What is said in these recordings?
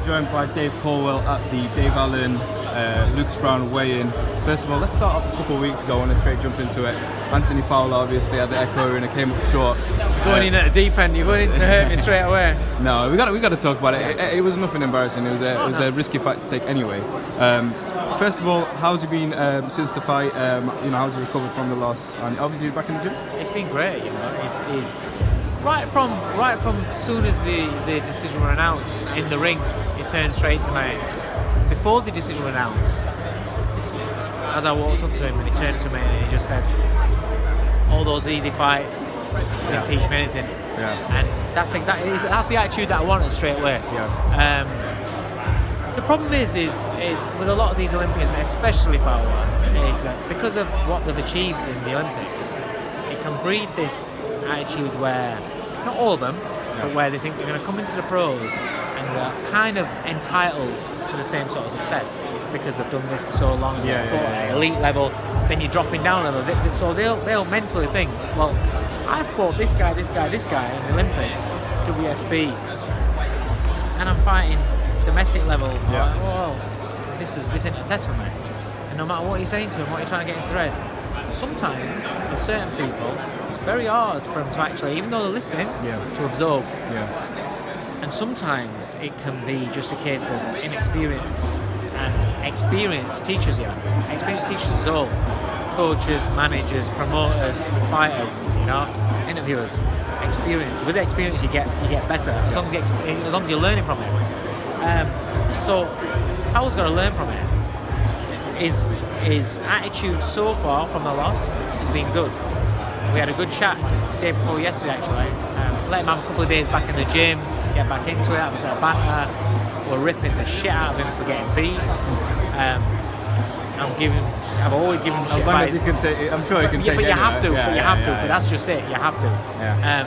joined by Dave Coldwell at the Dave Allen, Lucas Brown weigh-in. First of all, let's start off a couple of weeks ago and let's straight jump into it. Anthony Fowler obviously at the Echo Arena came up short. Going in at the deep end, you're going in to hurt me straight away. No, we got to talk about it. It was nothing embarrassing. It was a risky fight to take anyway. First of all, how's you been since the fight? How's you recovered from the loss? And obviously you're back in the gym. It's been great, He's right from soon as the decision was announced in the ring, he turned straight to me. Before the decision was announced, as I walked up to him and he turned to me and he just said, "All those easy fights didn't teach me anything." Yeah. And that's the attitude that I wanted straight away. Yeah. The problem is with a lot of these Olympians, especially Fowler, is that because of what they've achieved in the Olympics, it can breed this attitude where, not all of them, but where they think they're going to come into the pros and they're kind of entitled to the same sort of success because they've done this for so long and they're at elite level, then you're dropping down a level. So they'll mentally think, well, I fought this guy in the Olympics, WSB, and I'm fighting domestic level. Yeah. Well, this isn't a test for me. And no matter what you're saying to them, what you're trying to get into their head, sometimes with certain people, it's very hard for them to actually, even though they're listening, to absorb. Yeah. And sometimes it can be just a case of inexperience, and experience teaches you. Experience teaches us all. Coaches, managers, promoters, fighters, interviewers. Experience. With experience, you get better as long as you're learning from it. So Fowler's got to learn from it. His attitude so far from the loss has been good. We had a good chat the day before yesterday actually. Let him have a couple of days back in the gym, get back into it, have a bit of banter. We're ripping the shit out of him for getting beat. I've always given him shit. As long as you can say, I'm sure you can say. But you have to. Yeah. But that's just it. You have to. Yeah.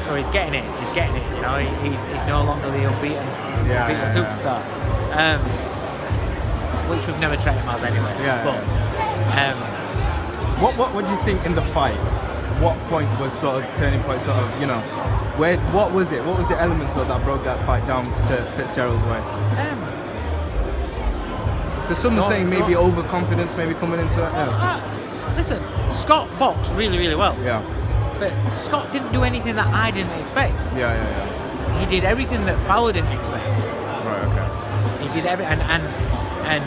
So he's getting it. He's no longer the unbeaten superstar. Which we've never trained him as anyway. What do you think in the fight? What point was sort of turning point? What was it? What was the elements that broke that fight down to Fitzgerald's way? Because some are saying maybe overconfidence, maybe coming into it. Listen, Scott boxed really, really well. Yeah. But Scott didn't do anything that I didn't expect. Yeah. He did everything that Fowler didn't expect. Right. Okay. He did and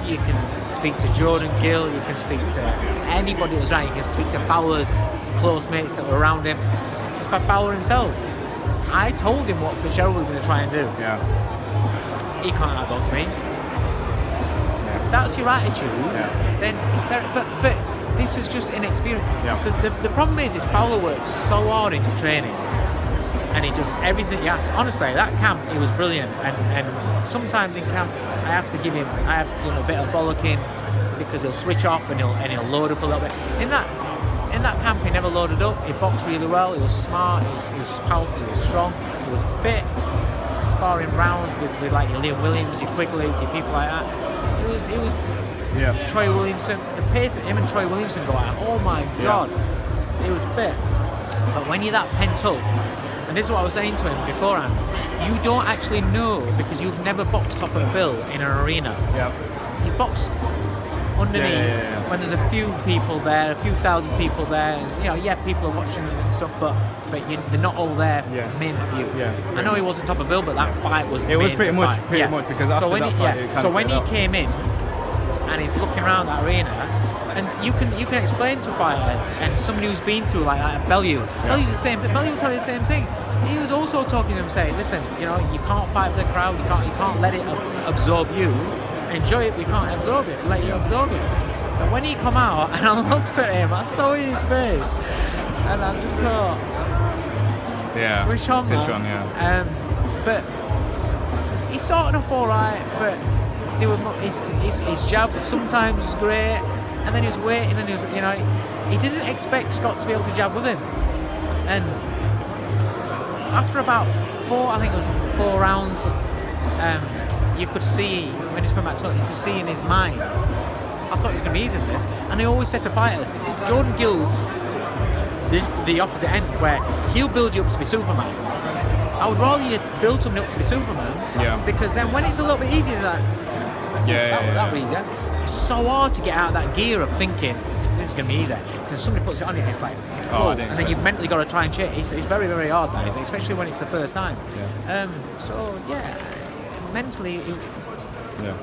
you can speak to Jordan Gill, you can speak to anybody that was around, you can speak to Fowler's close mates that were around him. It's about Fowler himself. I told him what Fitzgerald was going to try and do. Yeah. He can't outbox me. Yeah. That's your attitude. Yeah. Then it's very. But this is just inexperience. Yeah. The problem is Fowler works so hard in training, and he does everything he asks. Honestly, that camp he was brilliant, and sometimes in camp I have to give him a bit of bollocking because he'll switch off and he'll load up a little bit. In that camp he never loaded up. He boxed really well. He was smart. He was powerful. He was strong. He was fit. Sparring rounds with like your Liam Williams, your Quigleys, your people like that. It was Troy Williamson. The pace that him and Troy Williamson go at, oh my God, he was fit. But when you're that pent up, and this is what I was saying to him beforehand, you don't actually know because you've never boxed top of a bill in an arena. Yeah. You box underneath when there's a few people there, a few thousand people there. People are watching and stuff, but they're not all there main for you. Yeah. I know he wasn't top of bill, but that fight was. It was pretty much because after that fight. So when he came in and he's looking around that arena, and you can explain to fighters and somebody who's been through like that, Bellew. Bellew's the same. Bellew will tell you the same thing. He was also talking to him saying, listen, you can't fight for the crowd. You can't let it absorb you. Enjoy it, but you can't absorb it. Let you absorb it. And when he come out and I looked at him, I saw his face, and I just thought, switch on, man. But he started off all right, but his jab sometimes was great, and then he was waiting, and he was, he didn't expect Scott to be able to jab with him, and after about 4 rounds, you could see when he's coming back to it, you could see in his mind, I thought he was going to be easy at this, and I always said to fighters, Jordan Gill's the opposite end, where he'll build you up to be Superman. I would rather you build something up to be Superman. Yeah. Because then when it's a little bit easier, that was easier. It's so hard to get out of that gear of thinking this is going to be easier. Because somebody puts it on you, and it's like, whoa, and then you've mentally got to try and change. It's very, very hard, that is, especially when it's the first time. Yeah. Mentally,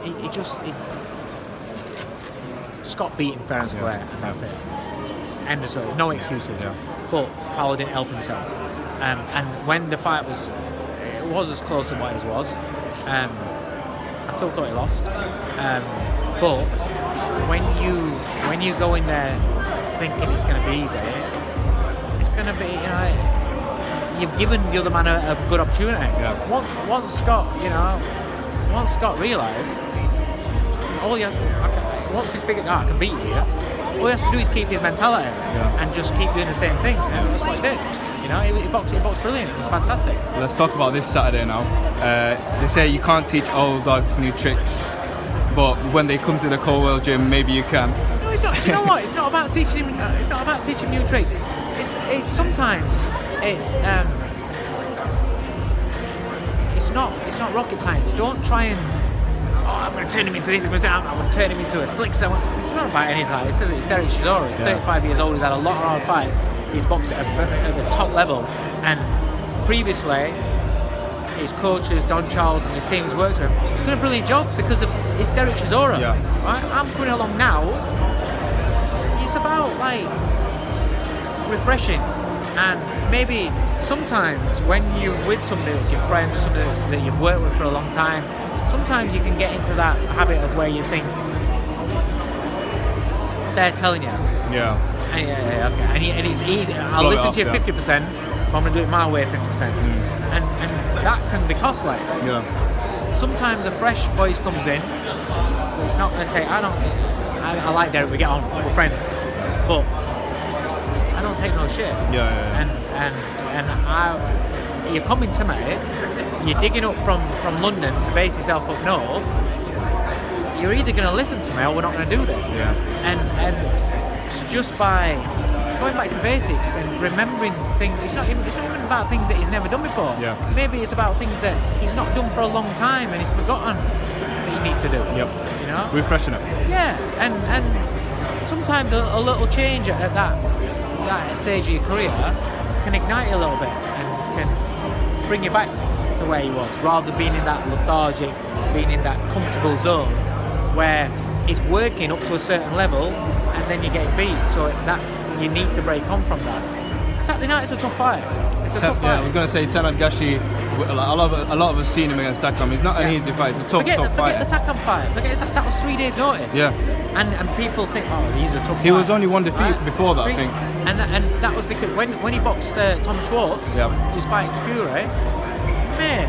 it just Scott beat him fair and square, and that's it. End of story. No excuses. Yeah. But Fowler didn't help himself. And when the fight was as close as what it was, I still thought he lost. But when you go in there thinking it's going to be easy, it's going to be, you've given the other man a good opportunity. Yeah. Once Scott realised, once he's figured out I can beat you, all he has to do is keep his mentality and just keep doing the same thing. And that's what he did. He boxed brilliant. It was fantastic. Let's talk about this Saturday now. They say you can't teach old dogs new tricks, but when they come to the Coldwell gym, maybe you can. No, it's not. Do you know what? It's not about teaching him. It's not about teaching new tricks. It's sometimes it's not rocket science. Don't try and I'm going to turn him into this. I'm going to turn him into a slick. It's not about any of that. It's Derek Chisora. He's 35 years old. He's had a lot of hard fights. He's boxed at the top level, and previously his coaches, Don Charles and his team he's worked with, done a brilliant job because it's Derek Chisora. Yeah. Right? I'm coming along now. It's about refreshing, and maybe sometimes when you're with somebody that's your friend, somebody that you've worked with for a long time, sometimes you can get into that habit of where you think they're telling you. Yeah. And, okay. And it's easy. I'll listen to you 50%, but I'm going to do it my way 50%. And that can be costly. Yeah. Sometimes a fresh voice comes in, but it's not going to take. I like Derek, we get on, we're friends. But I don't take no shit. Yeah. And you're coming to me, you're digging up from London to base yourself up north. You're either going to listen to me or we're not going to do this. Yeah. And it's just by going back to basics and remembering things. It's not even about things that he's never done before. Yeah. Maybe it's about things that he's not done for a long time and he's forgotten that you need to do. Yep. Refreshing it. Yeah. And sometimes a little change at that stage of your career can ignite you a little bit and can bring you back to where you was, rather than being in that lethargic, being in that comfortable zone where it's working up to a certain level and then you get beat. So that you need to break on from that. Saturday night is a tough fight. It's a tough fight. Yeah, I was going to say Samad Gashi. A lot of us have seen him against Takam. It's not an easy fight. It's a tough fight. Forget the Takam fight. That was 3 days' notice. Yeah. And people think, he's a tough fight. He was only one defeat before that, I think. And that was because when he boxed Tom Schwartz, he was fighting Fury. Man,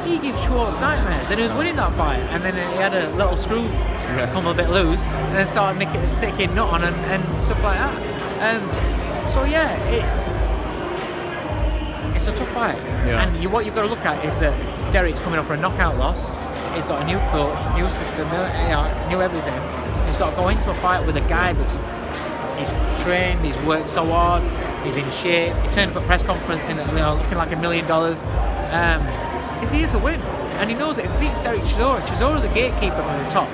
he gave Schwartz nightmares, and he was winning that fight. And then he had a little screw come a bit loose, and then started sticking nut on and stuff like that. It's a tough fight. Yeah. And what you've got to look at is that Derek's coming off for a knockout loss. He's got a new coach, new system, new everything. He's got to go into a fight with a guy he's trained, he's worked so hard, he's in shape. He turned up at a press conference looking like $1 million. He's here to win, and he knows that if he beats Derek Chisora's a gatekeeper from the top.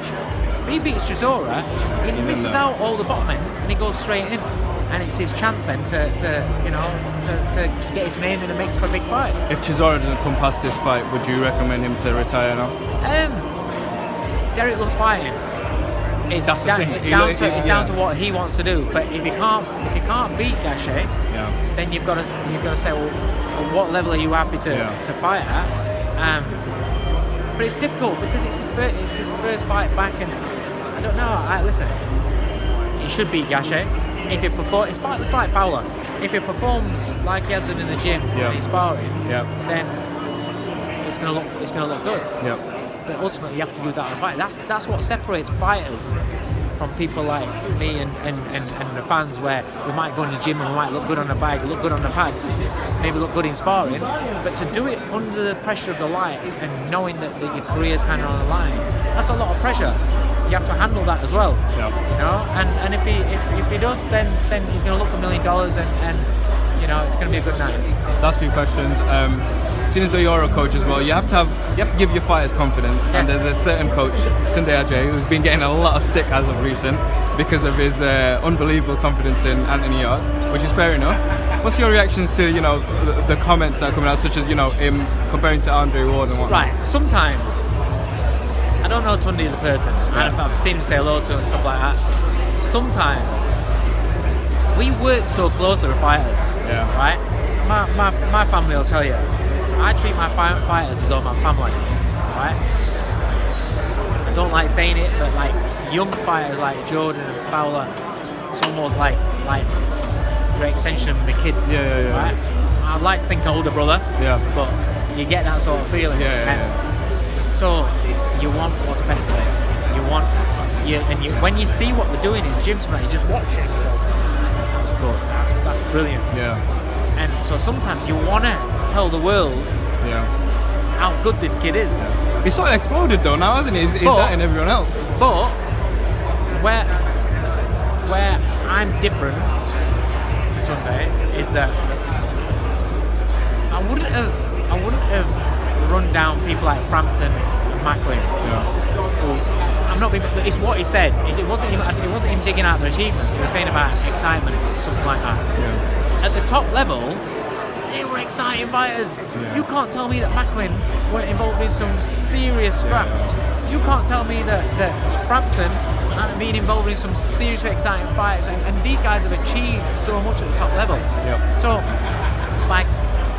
If he beats Chisora, he misses out all the bottom end, and he goes straight in. And it's his chance then to get his name in the mix for a big fight. If Chisora doesn't come past this fight, would you recommend him to retire now? Derek loves fighting. It's down to what he wants to do. But if he can't beat Gashi, then you've got to say, well, what level are you happy to fight at? But it's difficult because it's his first fight back, and I don't know. Listen, he should beat Gashi. If he performs, it's like Fowler. If he performs like he has done in the gym, when he's sparring, then it's gonna look good. Yeah. But ultimately, you have to do that on the fight. That's what separates fighters from people like me and the fans, where we might go in the gym and we might look good on the bag, look good on the pads, maybe look good in sparring. But to do it under the pressure of the lights and knowing that your career's kind of on the line, that's a lot of pressure. You have to handle that as well, and if he does, then he's going to look $1 million, and you know, it's going to be a good night. Last few questions. Seeing as though you're a coach as well, you have to give your fighters confidence. Yes. And there's a certain coach, Tunde Ajayi, who's been getting a lot of stick as of recent because of his unbelievable confidence in Anthony Yarde, which is fair enough. What's your reactions to, you know, the comments that are coming out, such as, you know, him comparing to Andre Ward and whatnot? Right. Sometimes I don't know Tunde as a person. I've seen him say hello to him and stuff like that. Sometimes we work so closely with fighters. Yeah. Right. My family will tell you, I treat my fighters as all my family. Right. I don't like saying it, but like young fighters like Jordan and Fowler, it's almost like the extension of my kids. Yeah. Right. I'd like to think an older brother. Yeah. But you get that sort of feeling. Yeah. So you want what's best for you. When you see what they're doing in gyms, man, you just watch it. That's good. That's brilliant. Yeah. And so sometimes you want to tell the world how good this kid is. He's sort of exploded though now, hasn't he? He's that in everyone else. But where I'm different to Tunde is that I wouldn't have run down people like Frampton and Macklin. I'm not being. It's what he said. It wasn't him digging out their achievements. He was saying about excitement, something like that. Yeah. At the top level, they were exciting fighters. Yeah. You can't tell me that Macklin weren't involved in some serious scraps. You can't tell me that Frampton hadn't been involved in some seriously exciting fights. And these guys have achieved so much at the top level. Yep. So by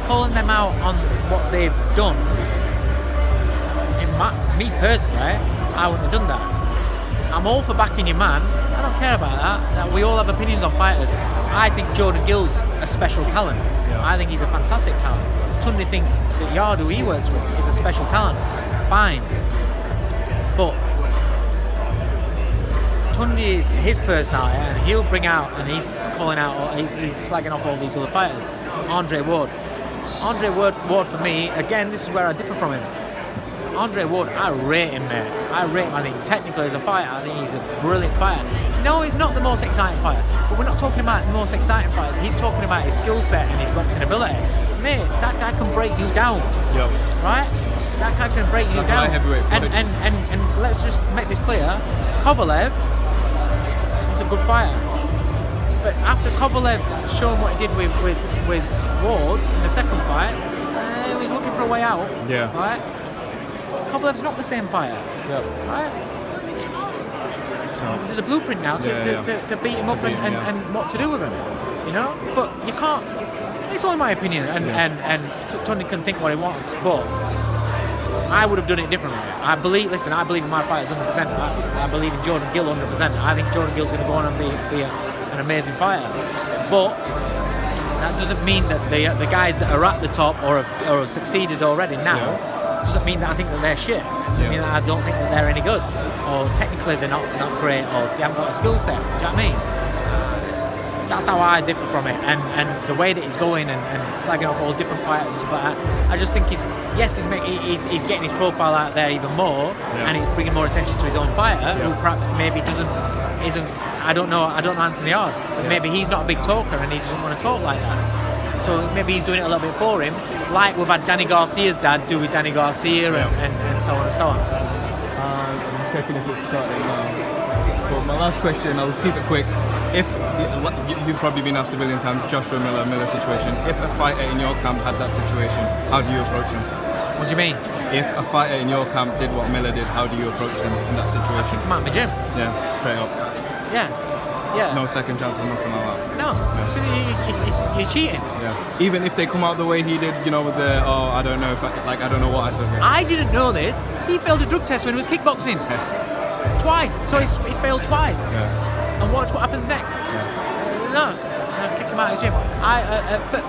calling them out on what they've done, me personally, I wouldn't have done that. I'm all for backing your man. I don't care about that. We all have opinions on fighters. I think Jordan Gill's a special talent. Yeah. I think he's a fantastic talent. Tunde thinks that Yarde, who he works with, is a special talent. Fine. But Tunde is his personality, and he'll bring out, and he's calling out, he's slagging off all these other fighters. Andre Ward for me, again, this is where I differ from him. Andre Ward, I rate him, mate. I think technically as a fighter, I think he's a brilliant fighter. No, he's not the most exciting fighter, but we're not talking about the most exciting fighters. He's talking about his skill set and his boxing ability. Mate, that guy can break you down. Yep. Right? That guy can break you down. And let's just make this clear. Kovalev is a good fighter. But after Kovalev showing what he did with Ward in the second fight, he was looking for a way out. Yeah. Right? Kovalev's not the same fighter. Yep. Right? There's a blueprint now to beat him up and what to do with him. You know? But you can't. It's only my opinion, and Tunde can think what he wants, but I would have done it differently. I believe in my fighters 100%. I believe in Jordan Gill 100%. I think Jordan Gill's going to go on and be an amazing fighter. But that doesn't mean that the guys that are at the top or have succeeded already now doesn't mean that I think that they're shit. It doesn't mean that I don't think that they're any good, or technically they're not great, or they haven't got a skill set. Do you know what I mean? That's how I differ from it, and the way that he's going and slagging off all different fighters and stuff like that. I just think he's getting his profile out there even more, and he's bringing more attention to his own fighter, who perhaps maybe isn't. I don't know Anthony Yarde, but maybe he's not a big talker and he doesn't want to talk like that. So maybe he's doing it a little bit for him, like we've had Danny Garcia's dad do with Danny Garcia and so on and so on. I'm checking if it's starting now. But my last question, I'll keep it quick. If you've probably been asked a billion times, Joshua Miller situation. If a fighter in your camp had that situation, how do you approach him? What do you mean? If a fighter in your camp did what Miller did, how do you approach him in that situation? Come out of the gym. Yeah, straight up. Yeah. No second chances, nothing like that. No, you're cheating. Yeah. Even if they come out the way he did, you know, with the I don't know what I took it. I didn't know this. He failed a drug test when he was kickboxing. Twice. So he's failed twice. Yeah. And watch what happens next. Yeah. No, kick him out of the gym. But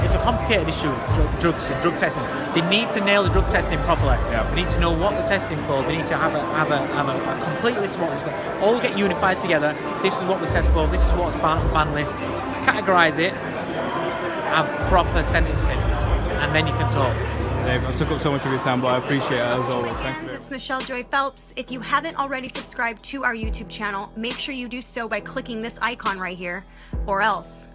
it's a complicated issue, drugs and drug testing. They need to nail the drug testing properly. Yeah. They need to know what they're testing for. They need to have a complete list of what it's for. All get unified together. This is what we test for. This is what's ban list. Categorise it. Have proper sentencing, and then you can talk. Dave, I took up so much of your time, but I appreciate it as always. Thank you. It's Michelle Joy Phelps. If you haven't already subscribed to our YouTube channel, make sure you do so by clicking this icon right here, or else